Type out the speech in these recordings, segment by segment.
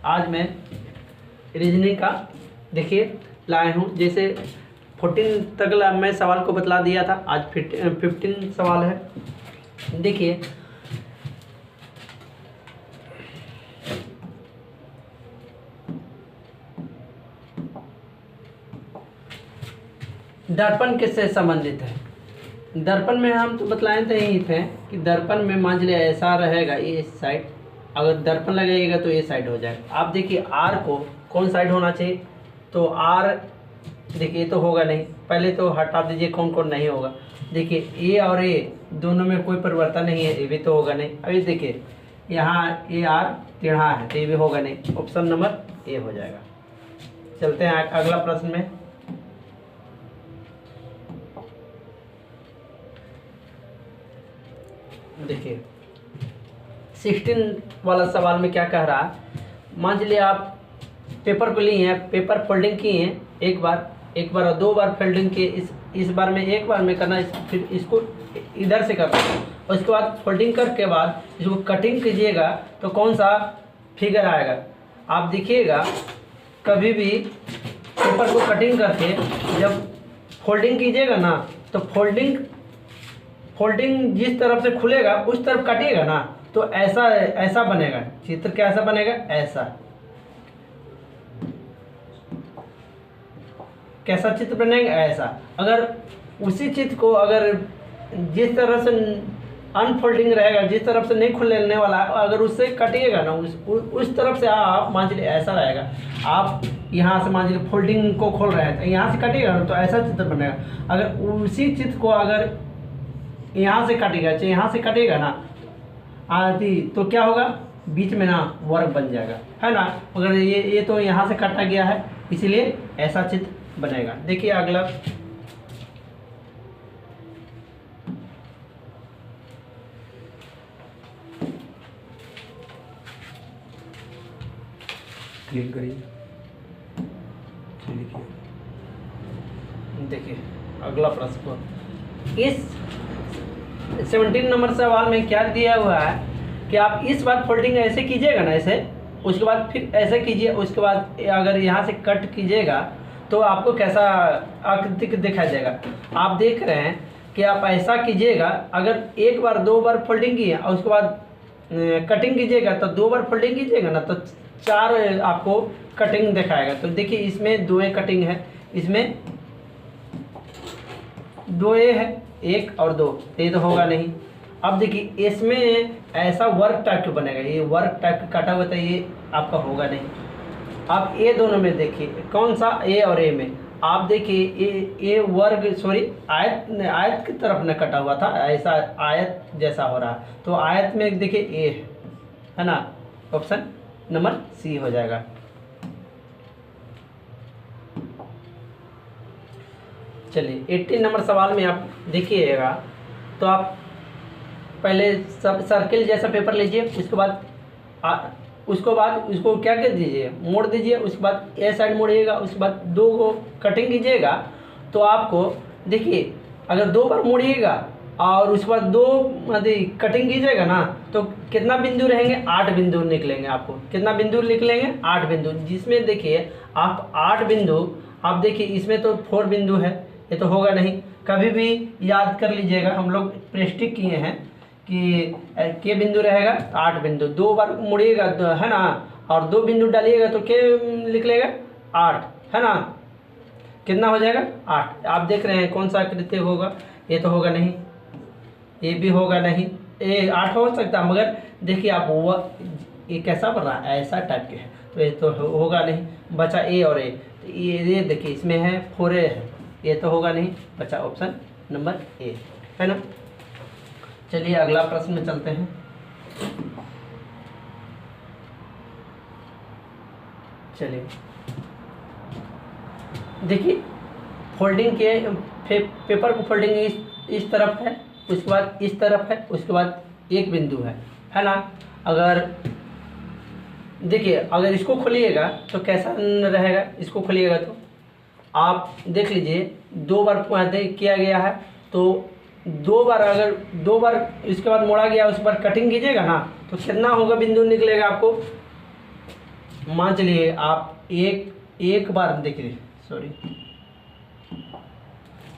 आज मैं रीजनिंग का देखिए लाया हूँ। जैसे 14 तक मैं सवाल को बतला दिया था, आज 15 सवाल है। देखिए दर्पण किससे संबंधित है? दर्पण में हम तो बतलाए थे ही थे कि दर्पण में मान लीजिए ऐसा रहेगा, ये साइड अगर दर्पण लगाइएगा तो ये साइड हो जाएगा। आप देखिए आर को कौन साइड होना चाहिए, तो आर देखिए ये तो होगा नहीं, पहले तो हटा दीजिए कौन कौन नहीं होगा। देखिए ए और ए दोनों में कोई परिवर्तन नहीं है, ये भी तो होगा नहीं। अभी देखिए यहाँ ए आर टेढ़ा है तो ये भी होगा नहीं, ऑप्शन नंबर ए हो जाएगा। चलते हैं अगला प्रश्न में। देखिए 16 वाला सवाल में क्या कह रहा है, मान लीजिए आप पेपर को लिए हैं, पेपर फोल्डिंग किए हैं एक बार और 2 बार फोल्डिंग किए। इस बार में एक बार में करना, फिर इसको इधर से करना, और उसके बाद फोल्डिंग करके बाद इसको कटिंग कीजिएगा तो कौन सा फिगर आएगा। आप देखिएगा कभी भी पेपर को कटिंग करके जब फोल्डिंग कीजिएगा ना, तो फोल्डिंग जिस तरफ से खुलेगा उस तरफ काटिएगा ना, तो ऐसा बनेगा चित्र। कैसा बनेगा? ऐसा। कैसा चित्र बनेगा? ऐसा। अगर उसी चित्र को अगर जिस तरह से अनफोल्डिंग रहेगा, जिस तरफ से नहीं खुलने वाला, अगर उससे काटिएगा ना, उस तरफ से आप मान लीजिए ऐसा रहेगा। आप यहाँ से मान लीजिए फोल्डिंग को खोल रहे हैं तो यहाँ से काटिएगा ना, तो ऐसा चित्र बनेगा। अगर उसी चित्र को अगर यहाँ से काटेगा, चाहे यहाँ से काटेगा ना आदि, तो क्या होगा? बीच में ना वर्ग बन जाएगा, है ना। अगर ये तो यहाँ से काटा गया है, इसीलिए ऐसा चित्र बनेगा। देखिए अगला क्लिक करिए। देखिए अगला प्रश्न, इस 17 नंबर सवाल में क्या दिया हुआ है कि आप इस बार फोल्डिंग ऐसे कीजिएगा ना, ऐसे, उसके बाद फिर ऐसे कीजिए, उसके बाद अगर यहाँ से कट कीजिएगा तो आपको कैसा आकृति दिखाई देगा। आप देख रहे हैं कि आप ऐसा कीजिएगा, अगर एक बार 2 बार फोल्डिंग की और उसके बाद कटिंग कीजिएगा, तो 2 बार फोल्डिंग कीजिएगा ना तो 4 आपको कटिंग दिखाएगा। तो देखिए इसमें 2 कटिंग है, इसमें 2 है, 1 और 2, ये तो होगा नहीं। अब देखिए इसमें ऐसा वर्क टाइप का बनेगा, ये वर्क टाइप का काटा हुआ था, ये आपका होगा नहीं। आप ये दोनों में देखिए कौन सा, ए और ए में आप देखिए ये वर्ग सॉरी आयत की तरफ न कटा हुआ था, ऐसा आयत जैसा हो रहा है। तो आयत में देखिए ए है ना, ऑप्शन नंबर सी हो जाएगा। चलिए 18 नंबर सवाल में आप देखिएगा, तो आप पहले सब सर्किल जैसा पेपर लीजिए, उसके बाद उसको क्या कर दीजिए, मोड़ दीजिए, उसके बाद ए साइड मोड़िएगा, उसके बाद 2 को कटिंग कीजिएगा। तो आपको देखिए अगर 2 बार मोड़िएगा और उसके बाद 2 कटिंग कीजिएगा ना, तो कितना बिंदु रहेंगे? 8 बिंदु निकलेंगे। आपको कितना बिंदु निकलेंगे? 8 बिंदु। जिसमें देखिए आप 8 बिंदु, आप देखिए इसमें तो 4 बिंदु है, ये तो होगा नहीं। कभी भी याद कर लीजिएगा, हम लोग प्रेस्टिक किए हैं कि के बिंदु रहेगा? 8 बिंदु। 2 बार मुड़िएगा है ना, और 2 बिंदु डालिएगा तो के निकलेगा? 8, है ना। कितना हो जाएगा? 8। आप देख रहे हैं कौन सा आकृति होगा? ये तो होगा नहीं, ये भी होगा नहीं। ये 8 हो सकता है, मगर देखिए आप वो ये कैसा बन रहा है, ऐसा टाइप के है, तो ये तो होगा नहीं। बचा ए और ए, तो ये देखिए इसमें है 4A है, ये तो होगा नहीं, बचा ऑप्शन नंबर ए, है ना। चलिए अगला प्रश्न में चलते हैं। चलिए देखिए फोल्डिंग के पेपर को फोल्डिंग इस तरफ है, उसके बाद इस तरफ है, उसके बाद एक बिंदु है ना। अगर देखिए अगर इसको खोलिएगा तो कैसा रहेगा, इसको खोलिएगा तो आप देख लीजिए 2 बार किया गया है, तो 2 बार अगर 2 बार इसके बाद मोड़ा गया, उस बार कटिंग कीजिएगा ना, तो कितना होगा बिंदु निकलेगा आपको? मान चलिए आप एक बार देखिए, सॉरी,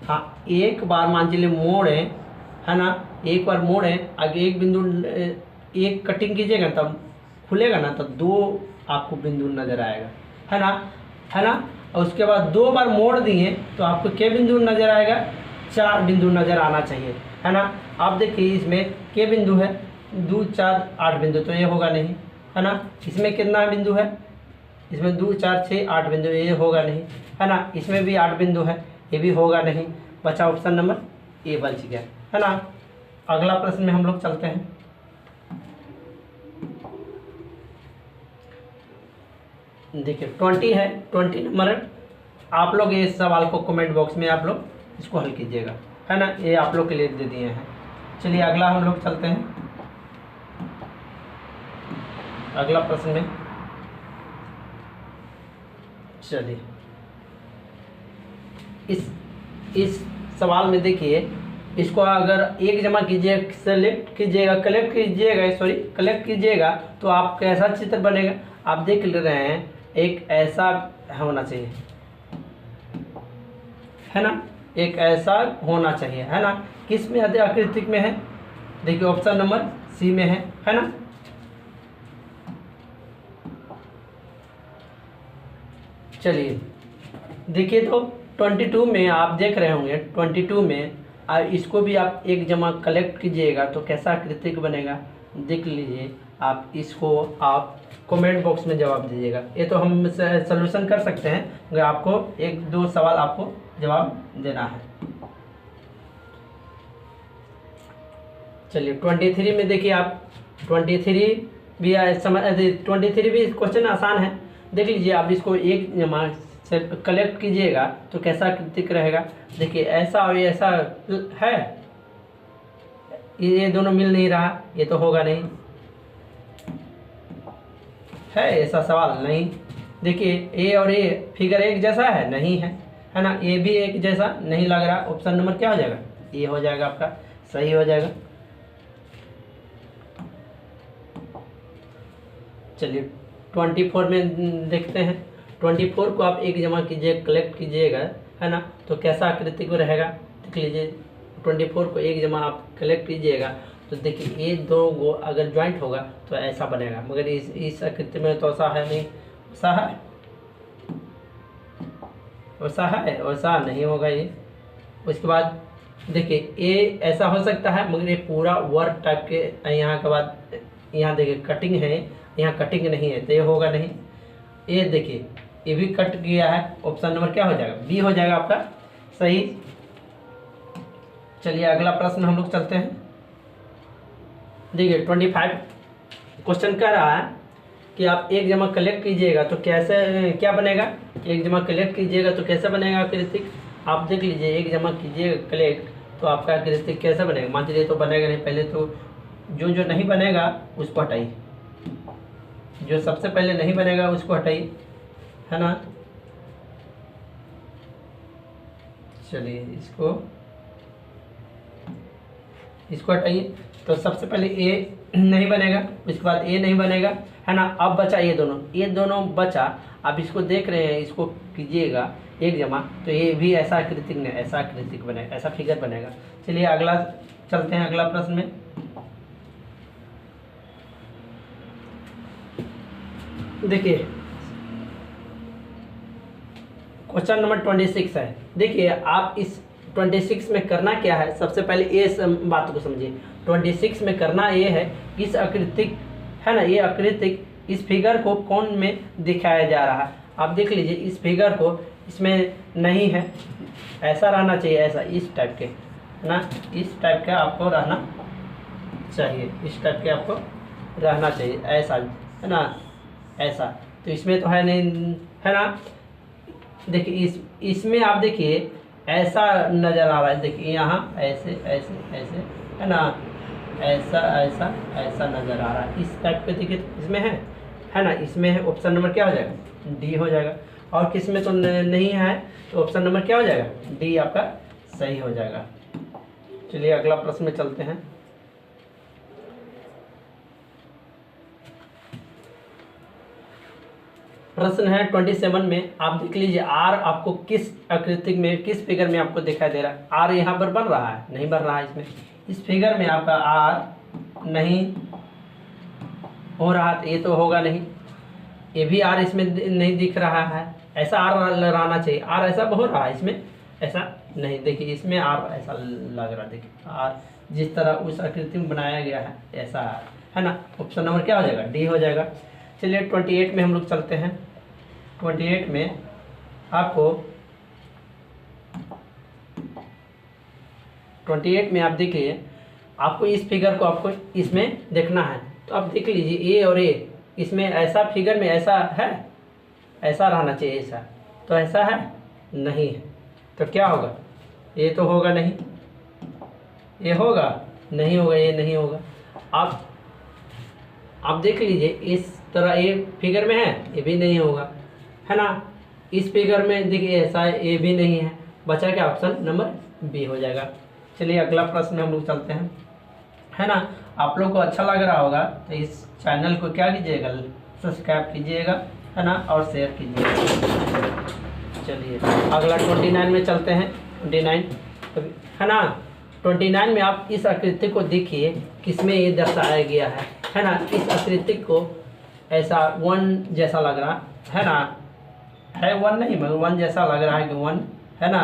हाँ, एक बार मान चलिए मोड़ है ना, एक बार मोड़ है, आगे एक बिंदु एक कटिंग कीजिएगा तब खुलेगा ना, तब दो आपको बिंदु नजर आएगा, है ना। और उसके बाद दो बार मोड़ दिए तो आपको क्या बिंदु नजर आएगा, 4 बिंदु नजर आना चाहिए, है ना। आप देखिए इसमें क्या बिंदु है, 2 4 8 बिंदु, तो ये होगा नहीं, है ना। इसमें कितना बिंदु है, इसमें 2 4 6 8 बिंदु, ये होगा नहीं, है ना। इसमें भी 8 बिंदु है, ये भी होगा नहीं, बचा ऑप्शन नंबर ए बच गया, है ना। अगला प्रश्न में हम लोग चलते हैं। देखिए 20 है, 20 नंबर। आप लोग ये सवाल को कमेंट बॉक्स में आप लोग इसको हल कीजिएगा, है ना। ये आप लोग के लिए दे दिए हैं। चलिए अगला हम लोग चलते हैं अगला प्रश्न में। चलिए इस सवाल में देखिए, इसको अगर एक जमा कीजिए, सेलेक्ट कीजिएगा, कलेक्ट कीजिएगा तो आप कैसा चित्र बनेगा। आप देख रहे हैं, एक ऐसा होना चाहिए, है ना, एक ऐसा होना चाहिए, है ना। किस में आकृतिक में है, देखिए ऑप्शन नंबर सी में है ना। चलिए देखिए, तो 22 में आप देख रहे होंगे, 22 में इसको भी आप एक जमा कलेक्ट कीजिएगा तो कैसा आकृतिक बनेगा, देख लीजिए। आप इसको आप कमेंट बॉक्स में जवाब दीजिएगा। ये तो हम सॉल्यूशन कर सकते हैं, अगर आपको 1-2 सवाल आपको जवाब देना है। चलिए 23 में देखिए, आप 23 भी समझ 23 भी क्वेश्चन आसान है, देख लीजिए। आप इसको एक जमा से कलेक्ट कीजिएगा तो कैसा आकृतिक रहेगा। देखिए ऐसा और ऐसा है, ये दोनों मिल नहीं रहा, ये तो होगा नहीं, है ऐसा सवाल नहीं। देखिए ए और ए फिगर एक जैसा है, नहीं है ना। ए भी एक जैसा नहीं लग रहा। ऑप्शन नंबर क्या हो जाएगा, ए हो जाएगा, आपका सही हो जाएगा। चलिए 24 में देखते हैं। 24 को आप एक जमा कीजिए, कलेक्ट कीजिएगा, है ना, तो कैसा आकृतिक रहेगा, देख लीजिए। 24 को एक जमा आप कलेक्ट कीजिएगा तो देखिए ये दो गो अगर ज्वाइंट होगा तो ऐसा बनेगा, मगर इस आकृति में तो ऐसा है नहीं, ऐसा है, वैसा नहीं होगा ये। उसके बाद देखिए ये ऐसा हो सकता है, मगर ये पूरा वर्क टाइप के, यहाँ के बाद यहाँ देखिए कटिंग है, यहाँ कटिंग नहीं है तो ये होगा नहीं। ये देखिए ये भी कट किया है, ऑप्शन नंबर क्या हो जाएगा, बी हो जाएगा आपका सही। चलिए अगला प्रश्न हम लोग चलते हैं। देखिए 25 क्वेश्चन कह रहा है कि आप एक जमा कलेक्ट कीजिएगा तो कैसे क्या बनेगा, एक जमा कलेक्ट कीजिएगा तो कैसे बनेगा आकृतिक। आप देख लीजिए, एक जमा कीजिएगा कलेक्ट तो आपका आकृतिक कैसे बनेगा। मान लीजिए तो बनेगा नहीं, पहले तो जो नहीं बनेगा उसको हटाइए, जो सबसे पहले नहीं बनेगा उसको हटाइए, है ना। चलिए इसको हटाइए, तो सबसे पहले ए नहीं बनेगा, उसके बाद ए नहीं बनेगा, है ना। अब बचा ये दोनों बचा। आप इसको देख रहे हैं, इसको कीजिएगा एक जमा तो ये भी ऐसा आकृतिक नहीं, ऐसा आकृतिक बनेगा, ऐसा फिगर बनेगा। चलिए अगला चलते हैं अगला प्रश्न में। देखिए क्वेश्चन नंबर 26 है। देखिए आप इस 26 में करना क्या है, सबसे पहले ये बात को समझिए। 26 में करना ये है, इस आकृतिक, है ना, ये आकृतिक इस फिगर को कौन में दिखाया जा रहा है। आप देख लीजिए इस फिगर को, इसमें नहीं है, ऐसा रहना चाहिए, ऐसा इस टाइप के, है ना, इस टाइप का आपको रहना चाहिए, इस टाइप के आपको रहना चाहिए, ऐसा, है ना, ऐसा। तो इसमें तो है नहीं, है ना। देखिए इसमें आप देखिए ऐसा नज़र आ रहा है, देखिए यहाँ ऐसे ऐसे ऐसे, है ना, ऐसा ऐसा ऐसा नज़र आ रहा है, इस टाइप के देखिए इसमें है ना, इसमें है। ऑप्शन नंबर क्या हो जाएगा, डी हो जाएगा। और किस में तो नहीं है, तो ऑप्शन नंबर क्या हो जाएगा, डी आपका सही हो जाएगा। चलिए अगला प्रश्न में चलते हैं। प्रश्न है 27 में, आप देख लीजिए आर आपको किस आकृति में, किस फिगर में आपको दिखाई दे रहा है। आर यहाँ पर बन रहा है, नहीं बन रहा है इसमें, इस फिगर में आपका आर नहीं हो रहा, तो ये तो होगा नहीं, ये भी आर इसमें नहीं दिख रहा है, ऐसा आर लगाना चाहिए। आर ऐसा हो रहा है, इसमें ऐसा नहीं, देखिए इसमें आर ऐसा लग रहा है, देखिए आर जिस तरह उस आकृति में बनाया गया है ऐसा है ना। ऑप्शन नंबर क्या हो जाएगा, डी हो जाएगा। चलिए 28 में हम लोग चलते हैं। 28 में आपको 28 में आप देखिए, आपको इस फिगर को आपको इसमें देखना है, तो आप देख लीजिए ए और ए इसमें ऐसा फिगर में ऐसा है, ऐसा रहना चाहिए, ऐसा तो ऐसा है नहीं है, तो क्या होगा, ये तो होगा नहीं, ये होगा नहीं, होगा ये नहीं होगा। आप देख लीजिए इस तरह ये फिगर में है, ये भी नहीं होगा, है ना। इस फिगर में देखिए ऐसा है, ये भी नहीं है, बचा क्या, ऑप्शन नंबर बी हो जाएगा। चलिए अगला प्रश्न में हम लोग चलते हैं, है ना। आप लोग को अच्छा लग रहा होगा तो इस चैनल को क्या कीजिएगा, सब्सक्राइब कीजिएगा, है ना, और शेयर कीजिएगा। चलिए अगला 29 में चलते हैं। 29 है ना, 29 में आप इस आकृति को देखिए, किसमें ये दर्शाया गया है ना। इस आकृति को ऐसा वन जैसा लग रहा है ना, है वन नहीं मगर वन जैसा लग रहा है कि वन है ना।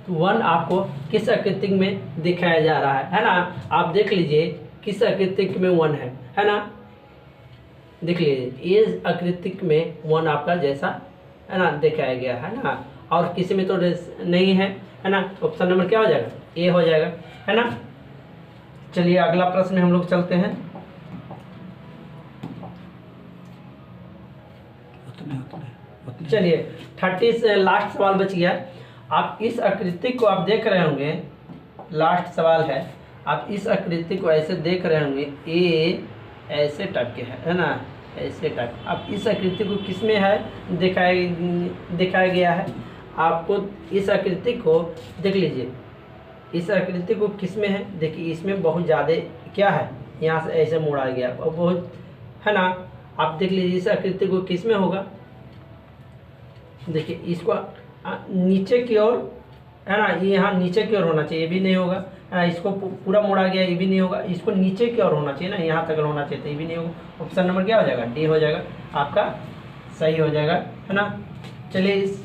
तो वन आपको किस आकृति में दिखाया जा रहा है ना। आप देख लीजिए किस आकृति में वन है ना, देख लीजिए ये आकृति में वन आपका जैसा है ना दिखाया गया है ना, और किसी में तो नहीं है ना। ऑप्शन नंबर क्या हो जाएगा, ए हो जाएगा, है ना। चलिए अगला प्रश्न में हम लोग चलते हैं। चलिए 30 से लास्ट सवाल बच गया। आप इस आकृति को आप देख रहे होंगे, लास्ट सवाल है, आप इस आकृति को ऐसे देख रहे होंगे, ए ऐसे टाइप के है ना, ऐसे टाइप। आप इस आकृति को किस में है दिखाया गया है, आपको इस आकृति को देख लीजिए, इस आकृति को किस में है, देखिए इसमें बहुत ज़्यादा क्या है, यहाँ से ऐसे मोड़ा गया और बहुत है ना। आप देख लीजिए इस आकृति को किस में होगा, देखिए इसको नीचे की ओर है ना, ये यहाँ नीचे की ओर होना चाहिए, ये भी नहीं होगा है ना। इसको पूरा मोड़ा गया, ये भी नहीं होगा, इसको नीचे की ओर होना चाहिए ना, यहाँ तक होना चाहिए, तो ये भी नहीं होगा। ऑप्शन नंबर क्या हो जाएगा, डी हो जाएगा, आपका सही हो जाएगा, है ना। चलिए इस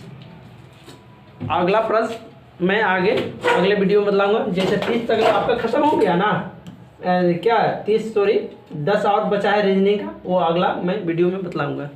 अगला प्रश्न मैं आगे अगले वीडियो में बतलाऊंगा। जैसे 30 तक आपका खत्म हो गया ना, क्या 10 और बचा है रीजनिंग का, वो अगला मैं वीडियो में बतलाऊंगा।